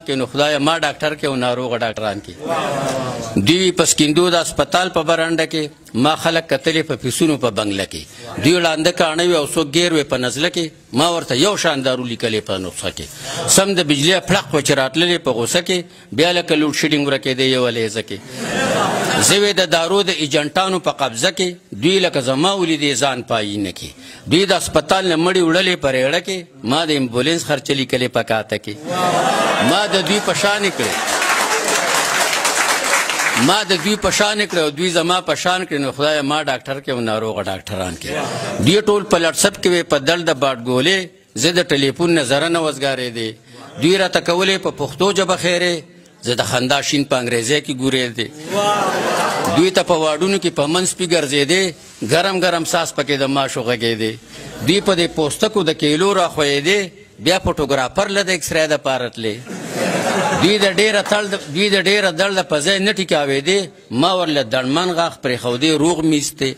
کې نو خدای ما ډاکټر کې او ناروغ ډاکټران کې دوی په سکندو د هسپتال په برنډه کې ما خلک کتلې په پیسونو په بنګله کې دوی لاندې کاڼه وي او څوک ګیر وي په نزله کې ما ورته یو شان دارو لیکلې په نسخه کې سم د بجلی پړق و چې راتللې په غوسه کې بیا لکه لوډ شیډینګ ورکېدی یو لیزه کې زه وې د دارو د ایجنټانو په قبضه کې دوی لکه زما ولیدې ځان پایي نه کې دوی د هسپتال نه مړي وړلې په ریړه کې ما د امبولینس خرچه لیکلې په کاته کې ما د دوی په شان کړې ما د دوی په شان کړې او دوی زما په شان کړې نو خدای ما ډاکټر کې او ناروغه ډاکټران کې دوی ټول په لټسپ کې په دل د باډګولې زه د ټلیفون نه زره نه وزګارېدې دوی راته کولې په پښتو ژبه خیرې زه د خندا شین په انګریزي کې ګورېدې دوی ته په واډونو کې په منځ پې ګرځېدې ګرم ګرم ساس پکې د ماشو غږېدې دوی په دې پوستکو د کیلو راښویېدې بیا فوټوګرافر له د ایکسرې دپاره تلې دوی د ډېره درده په ځای نه ټیکاوېدې ما ورله دڼمن غاښ پرېښودې روغ میستې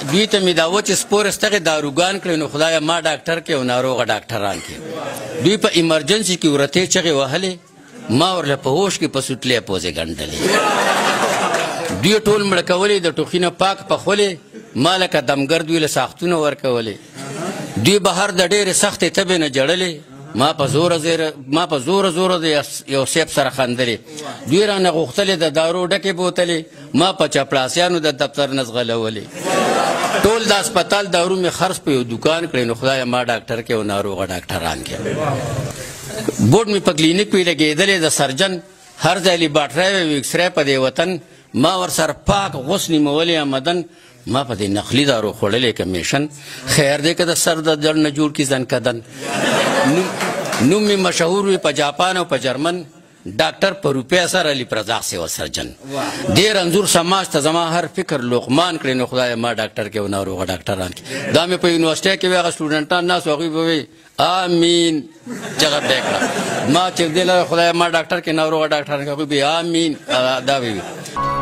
دوی ته مې دا وچې سپورې ستغې داروګان کړې نو خدایه ما ډاکټر کې او ناروغه ډاکټران کې دوی په ایمرجنسي کې ورتې چغې وهلې ما ورله په هوش کې په سوټلې پوزې ګنډلې دوی ټول مړه کولې د ټوخي نه پاک پخولې ما لکه دمګر دوی له ساختونه ورکولې دوی بهر د ډېرې سختې تبې نه جړلې ما په زوره د یو سیب سره خندلې دوی رانه غوښتلې د دارو ډکې بوتلې ما په چپړاسیانو د دفتر نه ځغلولې ټول د هسپتال دارو مې خرڅ په یو دوکان کړې نو خدایه ما ډاکټر کې او ناروغه ډاکټران کې بورډ مې په کلینیک کې لګېدلې د سرجن هر ځای لیباټرۍ وي ایکسرې په دې وطن ما ورسره پاک غوس نیمولې آمدن ما په دې نقلي دارو خوړلې کمیشن خیر دی که د سر د درد نه جوړ کړي زنکدن نوم مې مشهور وي په جاپان او په جرمن ډاکټر په روپیا سره علي پرزاق سیوا سرجن ډېر انځور سماج ته زما هر فکر لقمان کړی نو خدایه ما ډاکټر کې او ناروغه ډاکټران کې دا مې په یونیورسټۍ کې وي هغه سټوډنټان ناست هغوی به وایي آمین چغه به یې کړه ما چې دې لره خدایه ما ډاکټر کې ناروغه ډاکټران کې هغوی به آمین دا به وي